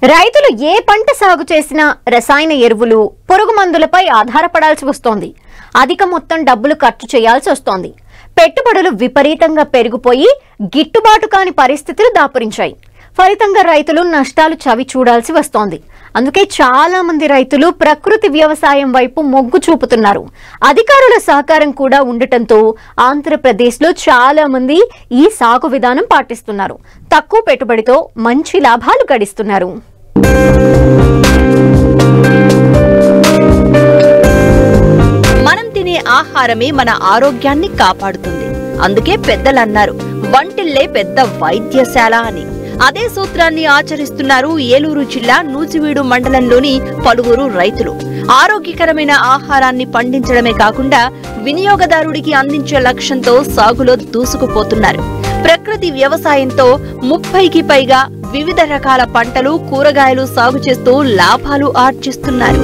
రైతులు ఏ పంట సాగు చేసినా రసాయన ఎరువులు, పురుగు మందులపై ఆధారపడాల్సి వస్తోంది. అధిక మొత్తం డబ్బులు ఖర్చు చేయాల్సి వస్తోంది. పెట్టుబడులు విపరీతంగా పెరిగిపోయి గిట్టుబాటు కాని పరిస్థితులు దాపురించాయి. ఫలితంగా రైతులు నష్టాలు చవి చూడాల్సి వస్తోంది. అందుకే చాలా మంది రైతులు ప్రకృతి వ్యవసాయం వైపు మొగ్గు చూపుతున్నారు. అధికారుల సహకారం కూడా ఉండటంతో ఆంధ్రప్రదేశ్లో చాలా మంది ఈ సాగు విధానం పాటిస్తున్నారు. తక్కువ పెట్టుబడితో మంచి లాభాలు గడిస్తున్నారు. మనం తినే ఆహారమే మన ఆరోగ్యాన్ని కాపాడుతుంది. అందుకే పెద్దలు అన్నారు, వంటిల్లే పెద్ద వైద్యశాల అని. అదే సూత్రాన్ని ఆచరిస్తున్నారు ఏలూరు జిల్లా నూజివీడు మండలంలోని పలువురు రైతులు. ఆరోగ్యకరమైన ఆహారాన్ని పండించడమే కాకుండా వినియోగదారుడికి అందించే లక్ష్యంతో సాగులో దూసుకుపోతున్నారు. ప్రకృతి వ్యవసాయంతో 30కి పైగా వివిధ రకాల పంటలు, కూరగాయలు సాగు చేస్తూ లాభాలు ఆర్జిస్తున్నారు.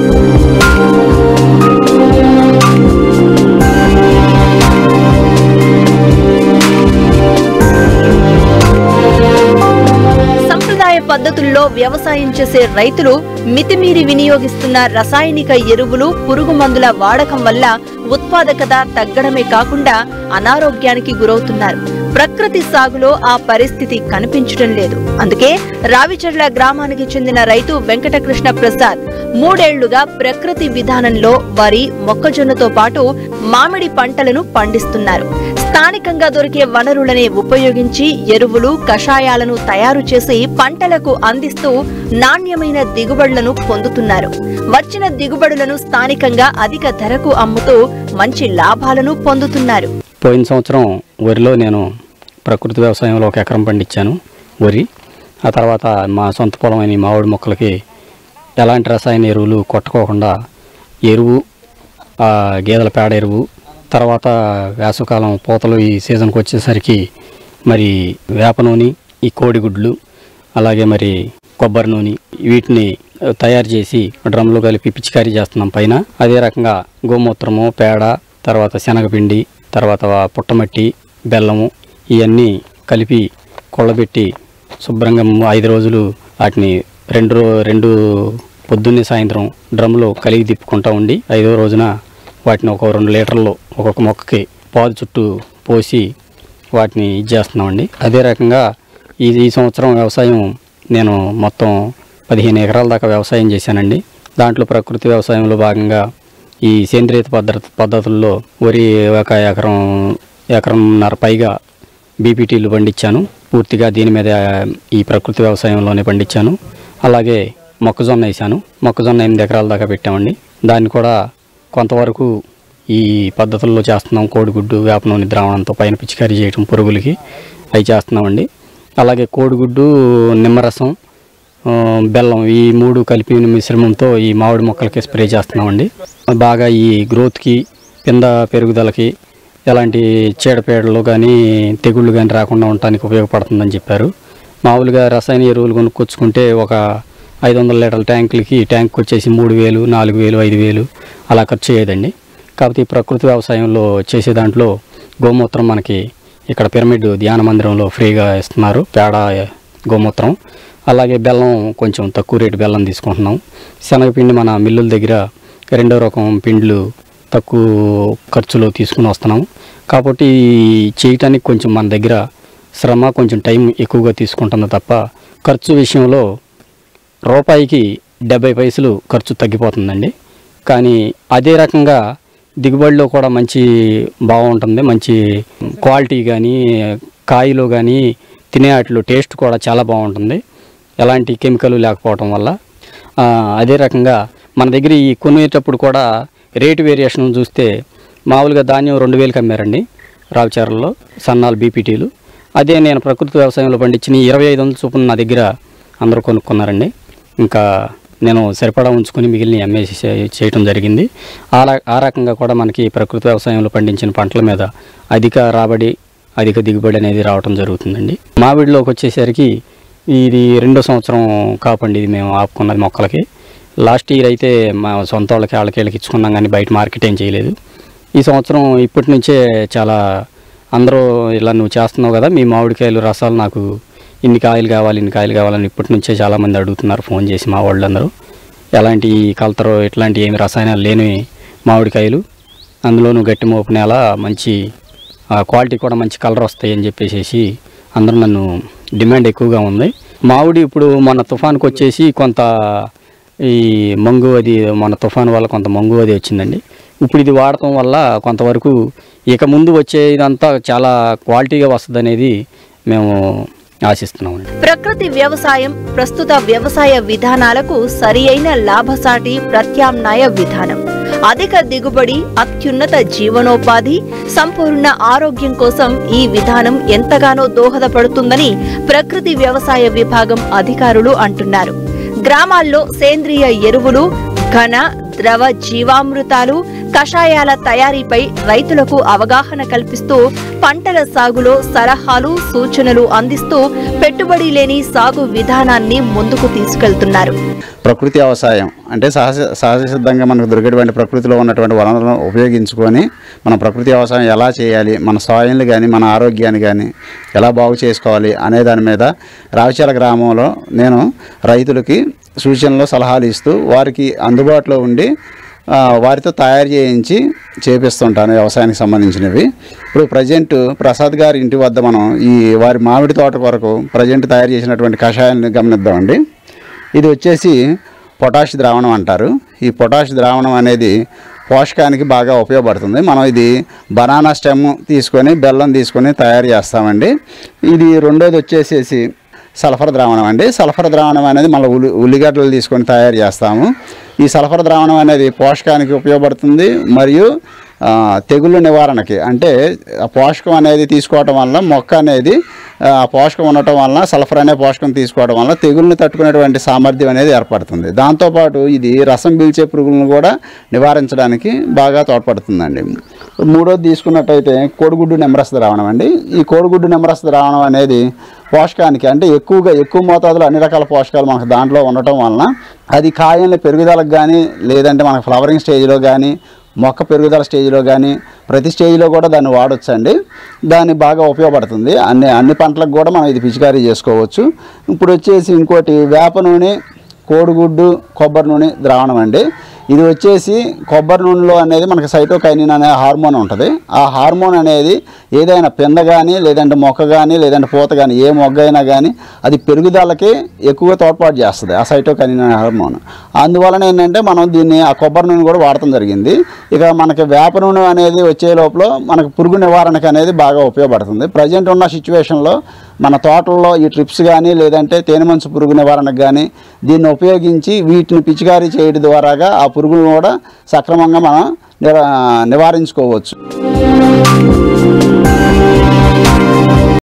పద్ధతుల్లో వ్యవసాయం చేసే రైతులు మితిమీరి వినియోగిస్తున్న రసాయనిక ఎరువులు, పురుగు మందుల వాడకం వల్ల ఉత్పాదకత తగ్గడమే కాకుండా అనారోగ్యానికి గురవుతున్నారు. ప్రకృతి సాగులో ఆ పరిస్థితి కనిపించడం లేదు. అందుకే రావిచర్ల గ్రామానికి చెందిన రైతు వెంకటకృష్ణ ప్రసాద్ 3 ఏళ్లుగా ప్రకృతి విధానంలో వరి, మొక్కజొన్నతో పాటు మామిడి పంటలను పండిస్తున్నారు. స్థానికంగా దొరికే వనరులనే ఉపయోగించి ఎరువులు, కషాయాలను తయారు చేసి పంటలకు అందిస్తూ నాణ్యమైన దిగుబడులను పొందుతున్నారు. వచ్చిన దిగుబడులను స్థానికంగా అధిక ధరకు అమ్ముతూ మంచి లాభాలను పొందుతున్నారు. పోయిన సంవత్సరం వరిలో నేను ప్రకృతి వ్యవసాయంలో 1 ఎకరం పండించాను వరి. ఆ తర్వాత మా సొంత పొలమైన మామిడి మొక్కలకి ఎలాంటి రసాయన ఎరువులు కొట్టుకోకుండా ఎరువు, గేదెల పేడ ఎరువు, తర్వాత వేసవకాలం పూతలు ఈ సీజన్కి వచ్చేసరికి మరి వేప నూనె, ఈ కోడిగుడ్లు, అలాగే మరి కొబ్బరి నూనె, వీటిని తయారు చేసి డ్రమ్లో కలిపి పిచికారీ చేస్తున్నాం పైన. అదే రకంగా గోమూత్రము, పేడ, తర్వాత శనగపిండి, తర్వాత పుట్టమట్టి, బెల్లము ఇవన్నీ కలిపి కొళ్ళబెట్టి శుభ్రంగా 5 రోజులు వాటిని రెండు పొద్దున్నే సాయంత్రం డ్రమ్లో కలిగి తిప్పుకుంటూ ఉండి 5వ రోజున వాటిని ఒక 2 లీటర్లు ఒక్కొక్క మొక్కకి పాదు చుట్టూ పోసి వాటిని చేస్తున్నామండి. అదే రకంగా ఈ సంవత్సరం వ్యవసాయం నేను మొత్తం 15 ఎకరాల దాకా వ్యవసాయం చేశానండి. దాంట్లో ప్రకృతి వ్యవసాయంలో భాగంగా ఈ సేంద్రియ పద్ధతుల్లో వరి 1 ఎకరంన్నర పైగా బీపీటీలు పండించాను. పూర్తిగా దీని మీద ఈ ప్రకృతి వ్యవసాయంలోనే పండించాను. అలాగే మొక్కజొన్న వేసాను. మొక్కజొన్న 8 ఎకరాల దాకా పెట్టామండి. దాన్ని కూడా కొంతవరకు ఈ పద్ధతుల్లో చేస్తున్నాం. కోడిగుడ్డు, వేప నూనె ద్రావణంతో పైన పిచికారీ చేయడం పురుగులకి అవి చేస్తున్నామండి. అలాగే కోడిగుడ్డు, నిమ్మరసం, బెల్లం ఈ 3 కలిపిన మిశ్రమంతో ఈ మామిడి మొక్కలకి స్ప్రే చేస్తున్నామండి. బాగా ఈ గ్రోత్కి, పింద పెరుగుదలకి ఎలాంటి చీడపీడలు కానీ తెగుళ్ళు కానీ రాకుండా ఉండటానికి ఉపయోగపడుతుందని చెప్పారు. మామూలుగా రసాయన ఎరువులు కొనుక్కొచ్చుకుంటే ఒక 500 లీటర్ల ట్యాంకులకి ట్యాంక్ వచ్చేసి 3000, 4000, 5000 అలా ఖర్చు అయ్యేదండి. కాకపోతే ఈ ప్రకృతి వ్యవసాయంలో చేసే దాంట్లో గోమూత్రం మనకి ఇక్కడ పిరమిడ్ ధ్యాన మందిరంలో ఫ్రీగా ఇస్తున్నారు, పేడ, గోమూత్రం. అలాగే బెల్లం కొంచెం తక్కువ రేటు బెల్లం తీసుకుంటున్నాం. శనగపిండి మన మిల్లుల దగ్గర 2వ రకం పిండిలు తక్కువ ఖర్చులో తీసుకుని వస్తున్నాం. కాబట్టి చేయటానికి కొంచెం మన దగ్గర శ్రమ, కొంచెం టైం ఎక్కువగా తీసుకుంటుంది తప్ప ఖర్చు విషయంలో రూపాయికి 70 పైసలు ఖర్చు తగ్గిపోతుందండి. కానీ అదే రకంగా దిగుబడిలో కూడా మంచి బాగుంటుంది. మంచి క్వాలిటీ కానీ, కాయలో కానీ, తినే వాటిలో టేస్ట్ కూడా చాలా బాగుంటుంది, ఎలాంటి కెమికల్ లేకపోవటం వల్ల. అదే రకంగా మన దగ్గర ఈ కొనేటప్పుడు కూడా రేటు వేరియేషన్ చూస్తే మామూలుగా ధాన్యం 2000కి అమ్మారండి రావిచర్లలో, సన్నాలు బీపీటీలు. అదే నేను ప్రకృతి వ్యవసాయంలో పండించిన 2500 చొప్పున నా దగ్గర అందరూ కొనుక్కున్నారండి. ఇంకా నేను సరిపడా ఉంచుకొని మిగిలిన అమ్మేసి చేయటం జరిగింది. ఆ రకంగా కూడా మనకి ప్రకృతి వ్యవసాయంలో పండించిన పంటల మీద అధిక రాబడి, అధిక దిగుబడి అనేది రావటం జరుగుతుందండి. మామిడిలోకి వచ్చేసరికి ఇది 2వ సంవత్సరం కాపండి ఇది మేము ఆపుకున్నది మొక్కలకి. లాస్ట్ ఇయర్ అయితే మా సొంత వాళ్ళకి ఇచ్చుకున్నాం కానీ బయట మార్కెట్ ఏం చేయలేదు. ఈ సంవత్సరం ఇప్పటి నుంచే చాలా అందరూ ఇలా నువ్వు చేస్తున్నావు కదా, మీ మామిడికాయలు రసాలు నాకు ఇన్ని కాయలు కావాలని ఇప్పటి నుంచే చాలామంది అడుగుతున్నారు ఫోన్ చేసి మా వాళ్ళందరూ. ఎలాంటి కలతరో ఇట్లాంటి ఏమి రసాయనాలు లేని మామిడికాయలు, అందులోనూ గట్టి మోపు నేల, మంచి క్వాలిటీ కూడా మంచి కలర్ వస్తాయి అని చెప్పేసి అందరూ నన్ను డిమాండ్ ఎక్కువగా ఉంది. మామిడి ఇప్పుడు మన తుఫాన్కి వచ్చేసి కొంత ఈ మంగు అది మన తుఫాన్ వల్ల కొంత మంగు అది వచ్చిందండి. ఇప్పుడు ఇది వాడటం వల్ల కొంతవరకు ఇక ముందు వచ్చేదంతా చాలా క్వాలిటీగా వస్తుంది అనేది మేము ఆశిస్తున్నాం. ప్రకృతి వ్యవసాయం ప్రస్తుత వ్యవసాయ విధానాలకు సరియైన లాభసాటి ప్రత్యామ్నాయ విధానం. అధిక దిగుబడి, అత్యున్నత జీవనోపాధి, సంపూర్ణ ఆరోగ్యం కోసం ఈ విధానం ఎంతగానో దోహదపడుతుందని ప్రకృతి వ్యవసాయ విభాగం అధికారులు అంటున్నారు. గ్రామాల్లో సేంద్రియ ఎరువులు, ఘన, ద్రవ జీవామృతాలు, కషాయాల తయారీపై రైతులకు అవగాహన కల్పిస్తూ పంటల సాగులో సలహాలు, సూచనలు అందిస్తూ పెట్టుబడి లేని సాగు విధానాన్ని ముందుకు తీసుకెళ్తున్నారు. ప్రకృతి వ్యవసాయం అంటే సహజ సిద్ధంగా మనకు దొరికేటువంటి ప్రకృతిలో ఉన్నటువంటి వనరులను ఉపయోగించుకొని మనం ప్రకృతి వ్యవసాయం ఎలా చేయాలి, మన సాయిల్ని కానీ మన ఆరోగ్యాన్ని కానీ ఎలా బాగు చేసుకోవాలి అనే దాని మీద రావిచాల గ్రామంలో నేను రైతులకి సూచనలు, సలహాలు ఇస్తూ వారికి అందుబాటులో ఉండి వారితో తయారు చేయించి చేపిస్తుంటాను వ్యవసాయానికి సంబంధించినవి. ఇప్పుడు ప్రజెంట్ ప్రసాద్ గారి ఇంటి వద్ద మనం వారి మామిడి తోట కొరకు ప్రజెంట్ తయారు చేసినటువంటి కషాయాన్ని గమనిద్దామండి. ఇది వచ్చేసి పొటాష్ ద్రావణం అంటారు. ఈ పొటాష్ ద్రావణం అనేది పోషకానికి బాగా ఉపయోగపడుతుంది. మనం ఇది బనానా స్టెమ్ తీసుకొని బెల్లం తీసుకొని తయారు చేస్తామండి. ఇది రెండోది వచ్చేసేసి సల్ఫర్ ద్రావణం అండి. సల్ఫర్ ద్రావణం అనేది మళ్ళీ ఉల్లిగడ్డలు తీసుకొని తయారు చేస్తాము. ఈ సల్ఫర్ ద్రావణం అనేది పోషకానికి ఉపయోగపడుతుంది మరియు తెగుళ్ళ నివారణకి, అంటే పోషకం అనేది తీసుకోవటం వల్ల మొక్క అనేది పోషకం ఉండటం వలన సల్ఫర్ అనే పోషకం తీసుకోవడం వల్ల తెగుళ్ళని తట్టుకునేటువంటి సామర్థ్యం అనేది ఏర్పడుతుంది. దాంతోపాటు ఇది రసం పీల్చే పురుగులను కూడా నివారించడానికి బాగా తోడ్పడుతుందండి. మూడోది తీసుకున్నట్టయితే కోడిగుడ్డు నిమ్మరస ద్రావణం అండి. ఈ కోడిగుడ్డు నిమ్మరస ద్రావణం అనేది పోషకానికి, అంటే ఎక్కువ మోతాదులో అన్ని రకాల పోషకాలు మనకు దాంట్లో ఉండటం వలన అది కాయల పెరుగుదలకు కానీ, లేదంటే మనకు ఫ్లవరింగ్ స్టేజ్లో కానీ, మొక్క పెరుగుదల స్టేజ్లో కానీ ప్రతి స్టేజ్లో కూడా దాన్ని వాడొచ్చండి. దాన్ని బాగా ఉపయోగపడుతుంది. అన్ని పంటలకు కూడా మనం ఇది పిచికారీ చేసుకోవచ్చు. ఇప్పుడు వచ్చేసి ఇంకోటి వేప నూనె, కోడిగుడ్డు, కొబ్బరి నూనె ద్రావణం అండి. ఇది వచ్చేసి కొబ్బరి నూనెలో అనేది మనకి సైటోకైనిన్ అనే హార్మోన్ ఉంటుంది. ఆ హార్మోన్ అనేది ఏదైనా పింద కానీ, లేదంటే మొక్క కానీ, లేదంటే పూత కానీ, ఏ మొగ్గ అయినా కానీ అది పెరుగుదలకి ఎక్కువగా తోడ్పాటు చేస్తుంది ఆ సైటోకైనిన్ అనే హార్మోన్. అందువలన ఏంటంటే మనం దీన్ని ఆ కొబ్బరి నూనె కూడా వాడటం జరిగింది. ఇక మనకి వేప నూనె అనేది వచ్చే లోపల మనకు పురుగు నివారణకు అనేది బాగా ఉపయోగపడుతుంది. ప్రజెంట్ ఉన్న సిచ్యువేషన్లో మన తోటల్లో ఈ ట్రిప్స్ కానీ, లేదంటే తేనెమంచు పురుగు నివారణకు కానీ దీన్ని ఉపయోగించి వీటిని పిచికారీ చేయడం ద్వారాగా ఆ పురుగులను కూడా సక్రమంగా మనం నివారించుకోవచ్చు.